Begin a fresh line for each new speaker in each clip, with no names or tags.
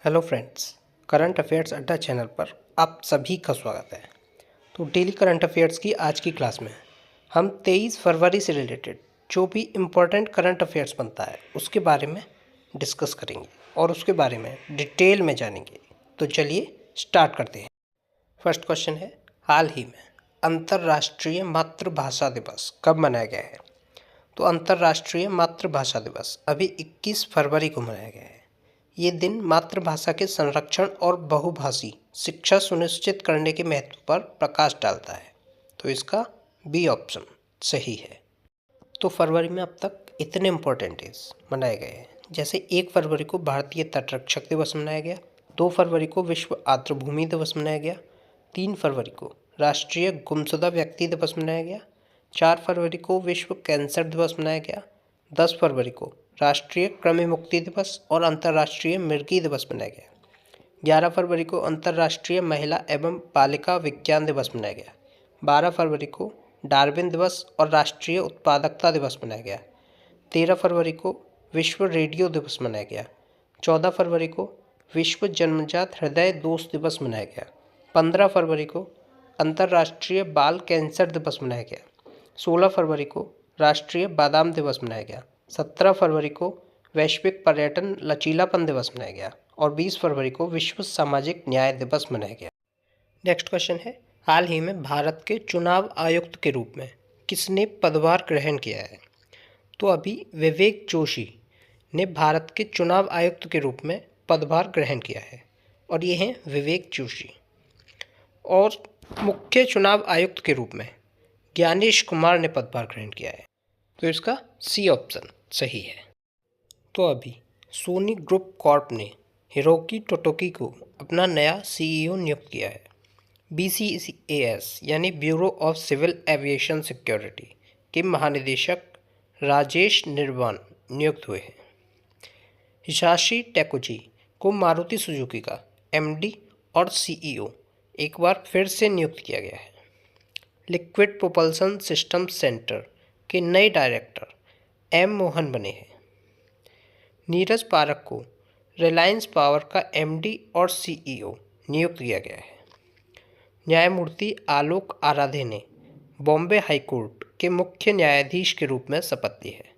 Hello friends, current affairs अड्डा channel पर आप सभी का स्वागत है। तो डेली करंट अफेयर्स की आज की क्लास में हम 23 फरवरी से रिलेटेड जो भी इम्पोर्टेंट करंट अफेयर्स बनता है उसके बारे में डिस्कस करेंगे और उसके बारे में डिटेल में जानेंगे। तो चलिए स्टार्ट करते हैं। फर्स्ट क्वेश्चन है, हाल ही में अंतर्राष्ट्रीय मातृभाषा दिवस कब मनाया गया है? तो अंतर्राष्ट्रीय मातृभाषा दिवस अभी 21 फरवरी को मनाया गया है। ये दिन मातृभाषा के संरक्षण और बहुभाषी शिक्षा सुनिश्चित करने के महत्व पर प्रकाश डालता है। तो इसका बी ऑप्शन सही है। तो फरवरी में अब तक इतने इम्पोर्टेंट डेज मनाए गए हैं, जैसे 1 फरवरी को भारतीय तटरक्षक दिवस मनाया गया, 2 फरवरी को विश्व आर्द्रभूमि दिवस मनाया गया, 3 फरवरी को राष्ट्रीय गुमशुदा व्यक्ति दिवस मनाया गया, 4 फरवरी को विश्व कैंसर दिवस मनाया गया, 10 फरवरी को राष्ट्रीय कृमि मुक्ति दिवस और अंतर्राष्ट्रीय मिर्गी दिवस मनाया गया, 11 फरवरी को अंतर्राष्ट्रीय महिला एवं बालिका विज्ञान दिवस मनाया गया, 12 फरवरी को डार्विन दिवस और राष्ट्रीय उत्पादकता दिवस मनाया गया, 13 फरवरी को विश्व रेडियो दिवस मनाया गया, 14 फरवरी को विश्व जन्मजात हृदय दोष दिवस मनाया गया, 15 फरवरी को अंतर्राष्ट्रीय बाल कैंसर दिवस मनाया गया, 16 फरवरी को राष्ट्रीय बादाम दिवस मनाया गया, 17 फरवरी को वैश्विक पर्यटन लचीलापन दिवस मनाया गया और 20 फरवरी को विश्व सामाजिक न्याय दिवस मनाया गया। नेक्स्ट क्वेश्चन है, हाल ही में भारत के चुनाव आयुक्त के रूप में किसने पदभार ग्रहण किया है? तो अभी विवेक जोशी ने भारत के चुनाव आयुक्त के रूप में पदभार ग्रहण किया है और ये हैं विवेक जोशी। और मुख्य चुनाव आयुक्त के रूप में ज्ञानेश कुमार ने पदभार ग्रहण किया है। तो इसका सी ऑप्शन सही है। तो अभी सोनी ग्रुप कॉर्प ने हिरोकी टोटोकी को अपना नया सीईओ नियुक्त किया है। BCAS यानी bureau of civil aviation security के महानिदेशक राजेश निर्वाण नियुक्त हुए हैं। हिसाशी टेकुची को मारुति सुजुकी का MD और CEO एक बार फिर से नियुक्त किया गया है। लिक्विड प्रोपल्सन सिस्टम सेंटर के नए डायरेक्टर M मोहन बने हैं। नीरज पारख को रिलायंस पावर का MD और CEO नियुक्त किया गया है। न्यायमूर्ति आलोक आराधे ने बॉम्बे हाईकोर्ट के मुख्य न्यायाधीश के रूप में शपथ ली है।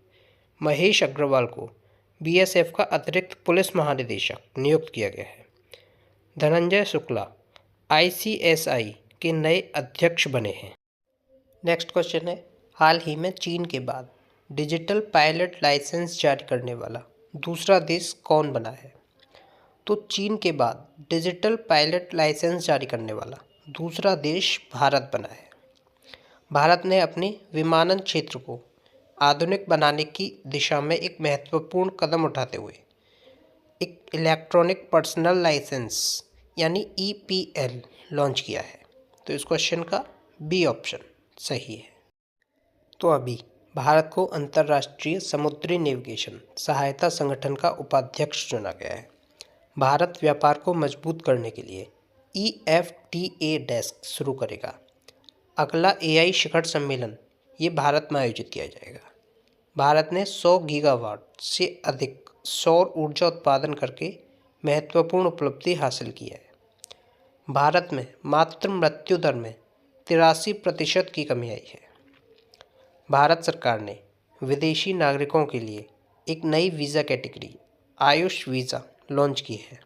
महेश अग्रवाल को BSF का अतिरिक्त पुलिस महानिदेशक नियुक्त किया गया है। धनंजय शुक्ला ICSI के नए अध्यक्ष बने हैं। नेक्स्ट क्वेश्चन है, हाल ही में चीन के बाद डिजिटल पायलट लाइसेंस जारी करने वाला दूसरा देश कौन बना है? तो चीन के बाद डिजिटल पायलट लाइसेंस जारी करने वाला दूसरा देश भारत बना है। भारत ने अपने विमानन क्षेत्र को आधुनिक बनाने की दिशा में एक महत्वपूर्ण कदम उठाते हुए एक इलेक्ट्रॉनिक पर्सनल लाइसेंस यानी EPL लॉन्च किया है। तो इस क्वेश्चन का बी ऑप्शन सही है। तो अभी भारत को अंतर्राष्ट्रीय समुद्री नेविगेशन सहायता संगठन का उपाध्यक्ष चुना गया है। भारत व्यापार को मजबूत करने के लिए EFTA डेस्क शुरू करेगा। अगला AI शिखर सम्मेलन ये भारत में आयोजित किया जाएगा। भारत ने 100 गीगावाट से अधिक सौर ऊर्जा उत्पादन करके महत्वपूर्ण उपलब्धि हासिल की है। भारत में मातृ मृत्यु दर में 83% की कमी आई है। भारत सरकार ने विदेशी नागरिकों के लिए एक नई visa category Ayush visa launch की है।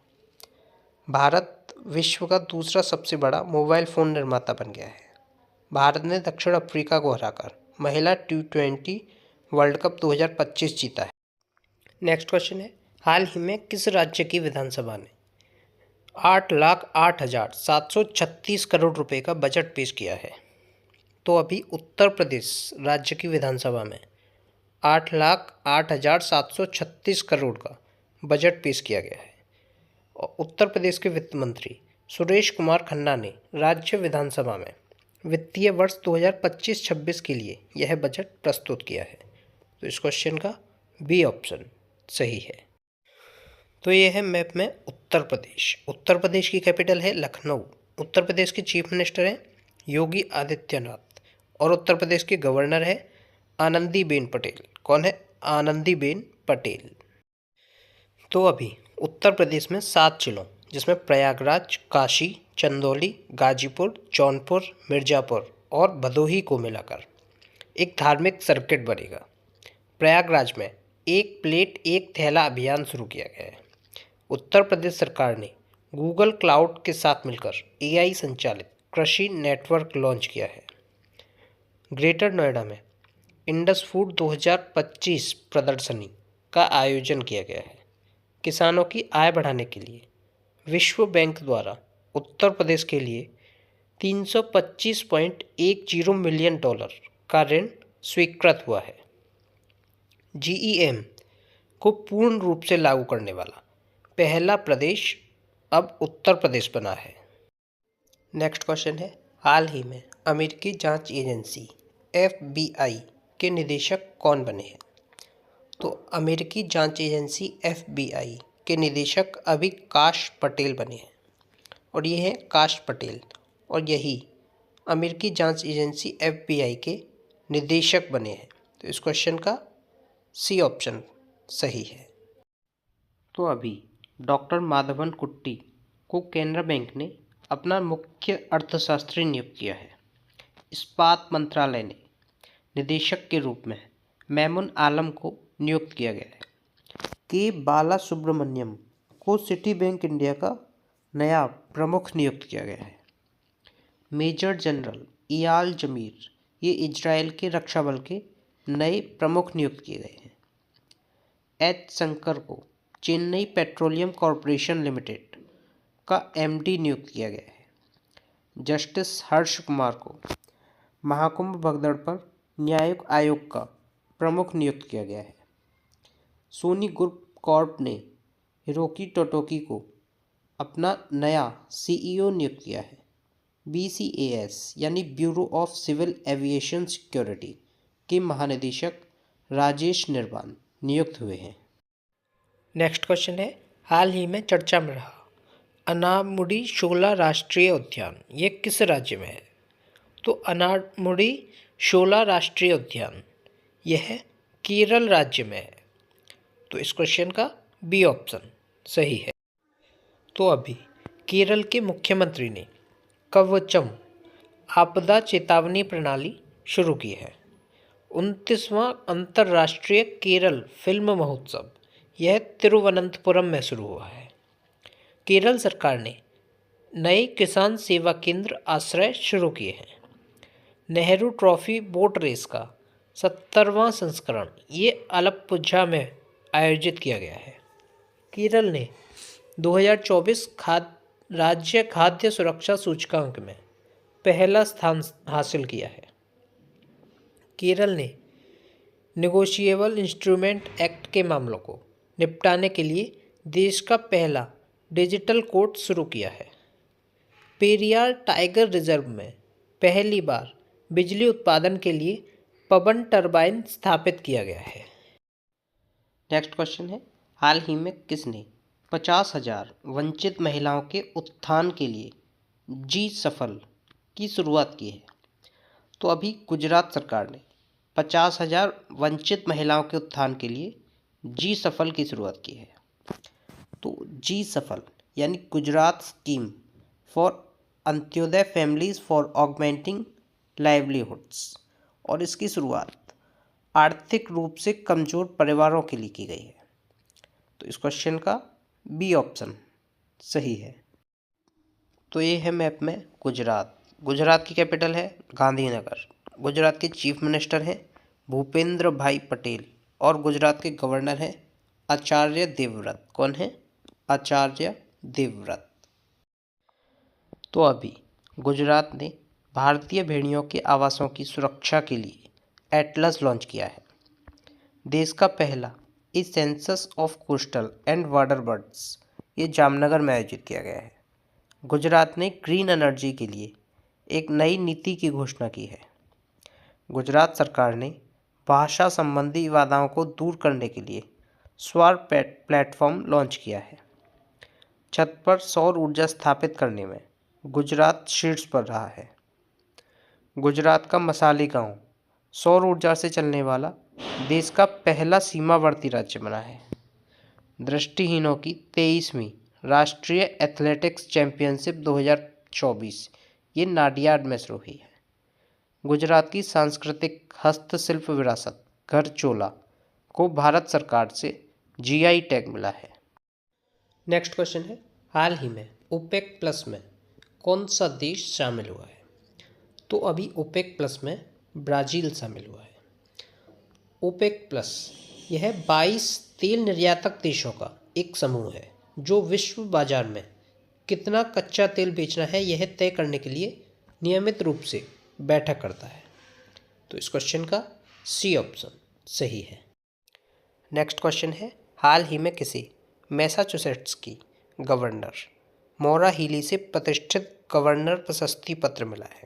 भारत विश्व का दूसरा सबसे बड़ा मोबाइल फ़ोन निर्माता बन गया है। भारत ने दक्षिण अफ्रीका को हराकर महिला T20 वर्ल्ड कप 2025 जीता है। नेक्स्ट क्वेश्चन है, हाल ही में किस राज्य की विधानसभा ने 8,08,736 करोड़ रुपए का बजट पेश किया है? तो अभी उत्तर प्रदेश राज्य की विधानसभा में 8,08,736 करोड़ का बजट पेश किया गया है और उत्तर प्रदेश के वित्त मंत्री सुरेश कुमार खन्ना ने राज्य विधानसभा में वित्तीय वर्ष 2025-26 के लिए यह बजट प्रस्तुत किया है। तो इस क्वेश्चन का बी ऑप्शन सही है। तो ये है मैप में उत्तर प्रदेश। उत्तर प्रदेश की कैपिटल है लखनऊ। उत्तर प्रदेश के चीफ मिनिस्टर हैं योगी आदित्यनाथ और उत्तर प्रदेश के गवर्नर है आनंदीबेन पटेल। कौन है? आनंदीबेन पटेल। तो अभी उत्तर प्रदेश में 7 जिलों जिसमें प्रयागराज, काशी, चंदौली, गाजीपुर, जौनपुर, मिर्जापुर और भदोही को मिलाकर एक धार्मिक सर्किट बनेगा। प्रयागराज में एक प्लेट एक थैला अभियान शुरू किया गया है। उत्तर प्रदेश सरकार ने गूगल क्लाउड के साथ मिलकर एआई संचालित कृषि नेटवर्क लॉन्च किया है। ग्रेटर नोएडा में इंडस फूड 2025 प्रदर्शनी का आयोजन किया गया है। किसानों की आय बढ़ाने के लिए विश्व बैंक द्वारा उत्तर प्रदेश के लिए $325.10 मिलियन का ऋण स्वीकृत हुआ है। जीईएम को पूर्ण रूप से लागू करने वाला पहला प्रदेश अब उत्तर प्रदेश बना है। नेक्स्ट क्वेश्चन है, हाल ही में अमेरिकी जांच एजेंसी FBI के निदेशक कौन बने हैं? तो अमेरिकी जांच एजेंसी FBI के निदेशक अभी काश पटेल बने हैं और ये हैं काश पटेल, और यही अमेरिकी जांच एजेंसी FBI के निदेशक बने हैं। तो इस क्वेश्चन का सी ऑप्शन सही है। तो अभी डॉक्टर माधवन कुट्टी को केनरा बैंक ने अपना मुख्य अर्थशास्त्री नियुक्त किया है। इस्पात मंत्रालय ने निदेशक के रूप में मेमुन आलम को नियुक्त किया गया है। के बाला सुब्रमण्यम को सिटी बैंक इंडिया का नया प्रमुख नियुक्त किया गया है। मेजर जनरल इयाल जमीर ये इजराइल के रक्षा बल के नए प्रमुख नियुक्त किए गए हैं। एच शंकर को चेन्नई पेट्रोलियम कॉरपोरेशन लिमिटेड का MD नियुक्त किया गया है। जस्टिस हर्ष कुमार को महाकुंभ भगदड़ पर न्यायिक आयोग का प्रमुख नियुक्त किया गया है। सोनी ग्रुप कॉर्प ने हिरोकी टोटोकी को अपना नया CEO नियुक्त किया है। BCAS यानी bureau of civil aviation security के महानिदेशक राजेश निर्वाण नियुक्त हुए हैं। नेक्स्ट क्वेश्चन है, हाल ही में चर्चा में रहा अनामुडी शोला राष्ट्रीय उद्यान ये किस राज्य में है? तो अनामुडी शोला राष्ट्रीय उद्यान यह केरल राज्य में है। तो इस क्वेश्चन का बी ऑप्शन सही है। तो अभी केरल के मुख्यमंत्री ने कवचम आपदा चेतावनी प्रणाली शुरू की है। 29वां अंतर्राष्ट्रीय केरल फिल्म महोत्सव यह तिरुवनंतपुरम में शुरू हुआ है। केरल सरकार ने नए किसान सेवा केंद्र आश्रय शुरू किए हैं। नेहरू ट्रॉफी बोट रेस का 70वां संस्करण ये अलप्पुझा में आयोजित किया गया है। केरल ने 2024 राज्य खाद्य सुरक्षा सूचकांक में पहला स्थान हासिल किया है। केरल ने नेगोशिएबल इंस्ट्रूमेंट एक्ट के मामलों को निपटाने के लिए देश का पहला डिजिटल कोर्ट शुरू किया है। पेरियार टाइगर रिजर्व में पहली बार बिजली उत्पादन के लिए पवन टरबाइन स्थापित किया गया है। नेक्स्ट क्वेश्चन है, हाल ही में किसने 50,000 वंचित महिलाओं के उत्थान के लिए जी सफल की शुरुआत की है? तो अभी गुजरात सरकार ने 50,000 वंचित महिलाओं के उत्थान के लिए जी सफल की शुरुआत की है। तो जी सफल यानी Gujarat scheme for Antyodaya families for augmenting livelihoods, और इसकी शुरुआत आर्थिक रूप से कमज़ोर परिवारों के लिए की गई है। तो इस क्वेश्चन का बी ऑप्शन सही है। तो ये है मैप में गुजरात। गुजरात की कैपिटल है गांधीनगर। गुजरात के चीफ मिनिस्टर हैं भूपेंद्र भाई पटेल और गुजरात के गवर्नर हैं आचार्य देवव्रत। कौन है? आचार्य देवव्रत। तो अभी गुजरात ने भारतीय भेड़ियों के आवासों की सुरक्षा के लिए एटलस लॉन्च किया है। देश का पहला census of coastal and water birds ये जामनगर में आयोजित किया गया है। गुजरात ने ग्रीन एनर्जी के लिए एक नई नीति की घोषणा की है। गुजरात सरकार ने भाषा संबंधी विवादों को दूर करने के लिए स्वर प्लेटफॉर्म लॉन्च किया है। छत पर सौर ऊर्जा स्थापित करने में गुजरात शीर्ष पर रहा है। गुजरात का मसाली गांव सौर ऊर्जा से चलने वाला देश का पहला सीमावर्ती राज्य बना है। दृष्टिहीनों की 23वीं राष्ट्रीय एथलेटिक्स चैंपियनशिप 2024 ये नाडियाड में शुरू हुई है। गुजरात की सांस्कृतिक हस्तशिल्प विरासत गढ़चोला को भारत सरकार से जीआई टैग मिला है। नेक्स्ट क्वेश्चन है, हाल ही में ओपेक प्लस में कौन सा देश शामिल हुआ है? तो अभी ओपेक प्लस में ब्राज़ील शामिल हुआ है। ओपेक प्लस यह 22 तेल निर्यातक देशों का एक समूह है जो विश्व बाजार में कितना कच्चा तेल बेचना है यह तय करने के लिए नियमित रूप से बैठक करता है। तो इस क्वेश्चन का सी ऑप्शन सही है। नेक्स्ट क्वेश्चन है, हाल ही में किसी मैसाचुसेट्स की गवर्नर मौरा हीली से प्रतिष्ठित गवर्नर प्रशस्ति पत्र मिला है?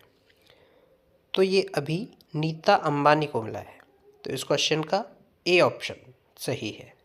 तो ये अभी नीता अंबानी को मिला है। तो इस क्वेश्चन का ए ऑप्शन सही है।